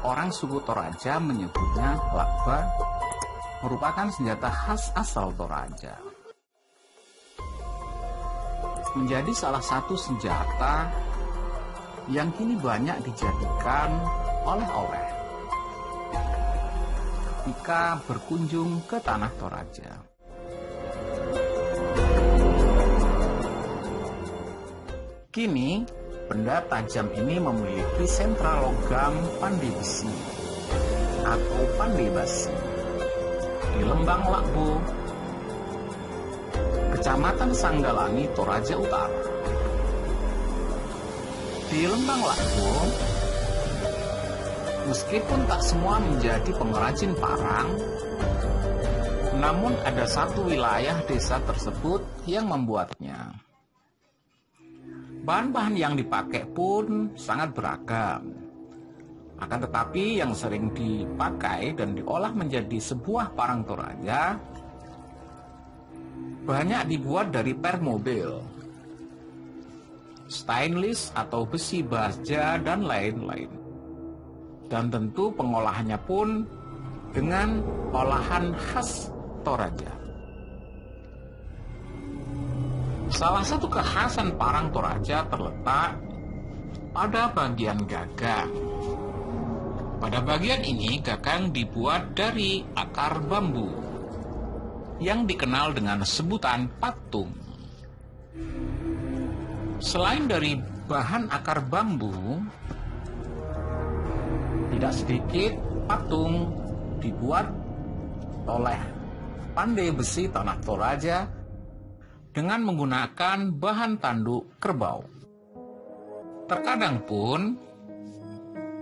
orang suku Toraja menyebutnya lakba, merupakan senjata khas asal Toraja. Menjadi salah satu senjata yang kini banyak dijadikan oleh-oleh jika berkunjung ke tanah Toraja. Kini, benda tajam ini memiliki sentra logam pandai besi atau pandai basi di Lembang Lakbo, Kecamatan Sanggalangi, Toraja Utara. Di Lembang Lakbo, meskipun tak semua menjadi pengrajin parang, namun ada satu wilayah desa tersebut yang membuatnya. Bahan-bahan yang dipakai pun sangat beragam. Akan tetapi yang sering dipakai dan diolah menjadi sebuah parang Toraja banyak dibuat dari per mobil, stainless atau besi baja dan lain-lain. Dan tentu pengolahannya pun dengan olahan khas Toraja. Salah satu kekhasan parang Toraja terletak pada bagian gagang. Pada bagian ini, gagang dibuat dari akar bambu yang dikenal dengan sebutan patung. Selain dari bahan akar bambu, tidak sedikit patung dibuat oleh pandai besi tanah Toraja dengan menggunakan bahan tanduk kerbau. Terkadang pun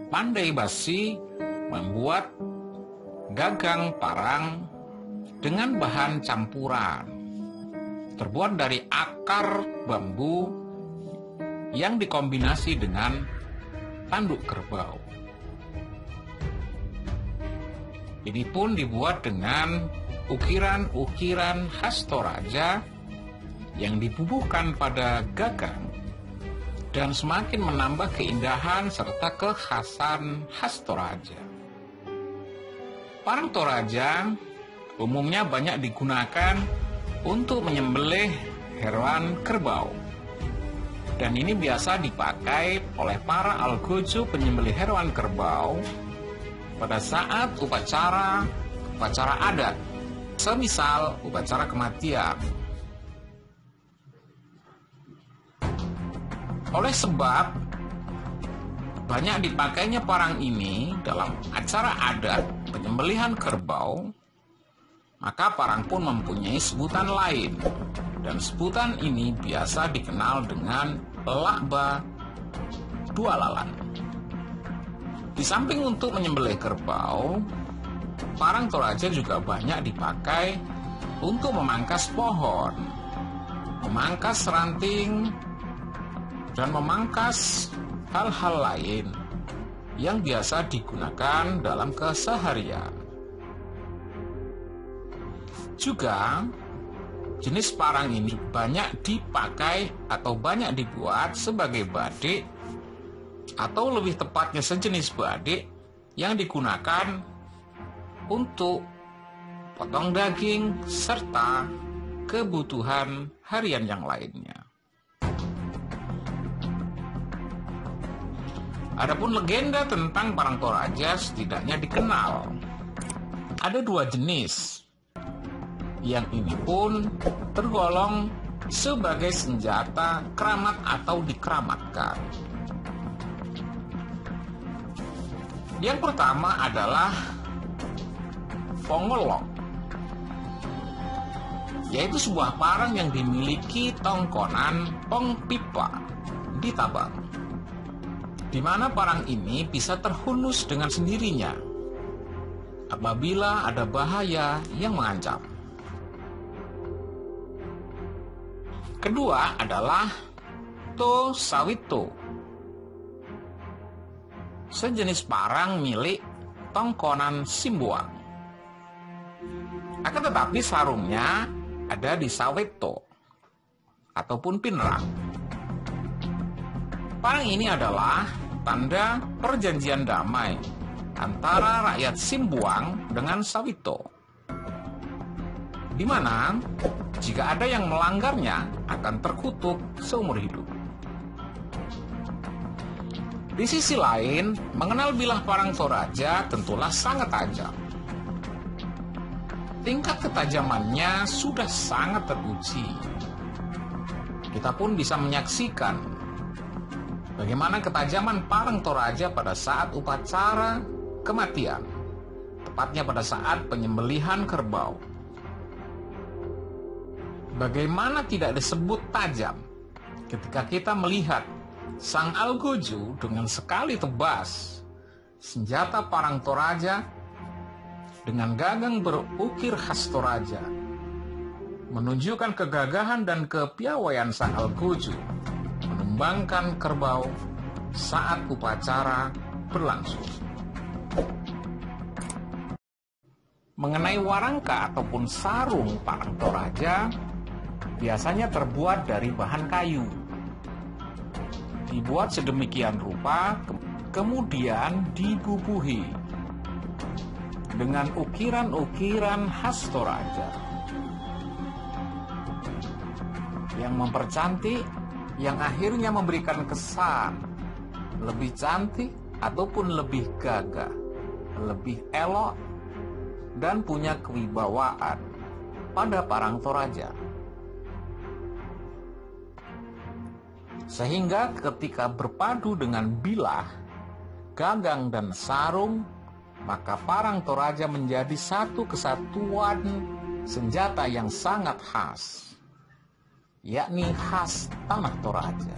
pandai besi membuat gagang parang dengan bahan campuran terbuat dari akar bambu yang dikombinasi dengan tanduk kerbau. Ini pun dibuat dengan ukiran-ukiran khas Toraja yang dibubuhkan pada gagang dan semakin menambah keindahan serta kekhasan khas Toraja. Parang Toraja umumnya banyak digunakan untuk menyembelih hewan kerbau. Dan ini biasa dipakai oleh para algojo penyembelih hewan kerbau pada saat upacara adat, semisal upacara kematian. Oleh sebab banyak dipakainya parang ini dalam acara adat penyembelihan kerbau, maka parang pun mempunyai sebutan lain, dan sebutan ini biasa dikenal dengan lakba dua lalan. Di samping untuk menyembelih kerbau, parang Toraja juga banyak dipakai untuk memangkas pohon, memangkas ranting, dan memangkas hal-hal lain yang biasa digunakan dalam keseharian. Juga, jenis parang ini banyak dipakai atau banyak dibuat sebagai badik, atau lebih tepatnya sejenis badik yang digunakan untuk potong daging serta kebutuhan harian yang lainnya. Adapun legenda tentang parang Toraja setidaknya dikenal. Ada dua jenis. Yang ini pun tergolong sebagai senjata keramat atau dikeramatkan. Yang pertama adalah pongolok, yaitu sebuah parang yang dimiliki tongkonan pong pipa di tabang, di mana parang ini bisa terhunus dengan sendirinya apabila ada bahaya yang mengancam. Kedua adalah to sawito, sejenis parang milik tongkonan Simbuang. Akan tetapi sarungnya ada di sawito ataupun pinerang. Parang ini adalah tanda perjanjian damai antara rakyat Simbuang dengan Sawito, di mana jika ada yang melanggarnya akan terkutuk seumur hidup. Di sisi lain, mengenal bilah parang Toraja tentulah sangat tajam. Tingkat ketajamannya sudah sangat teruji. Kita pun bisa menyaksikan bagaimana ketajaman parang Toraja pada saat upacara kematian, tepatnya pada saat penyembelihan kerbau. Bagaimana tidak disebut tajam ketika kita melihat Sang Algojo dengan sekali tebas senjata parang Toraja dengan gagang berukir khas Toraja, menunjukkan kegagahan dan kepiawaian Sang Algojo menumbangkan kerbau saat upacara berlangsung. Mengenai warangka ataupun sarung parang Toraja, biasanya terbuat dari bahan kayu. Dibuat sedemikian rupa, kemudian dibubuhi dengan ukiran-ukiran khas Toraja yang mempercantik, yang akhirnya memberikan kesan lebih cantik ataupun lebih gagah, lebih elok, dan punya kewibawaan pada parang Toraja. Sehingga ketika berpadu dengan bilah, gagang, dan sarung, maka parang Toraja menjadi satu kesatuan senjata yang sangat khas, yakni khas tanah Toraja.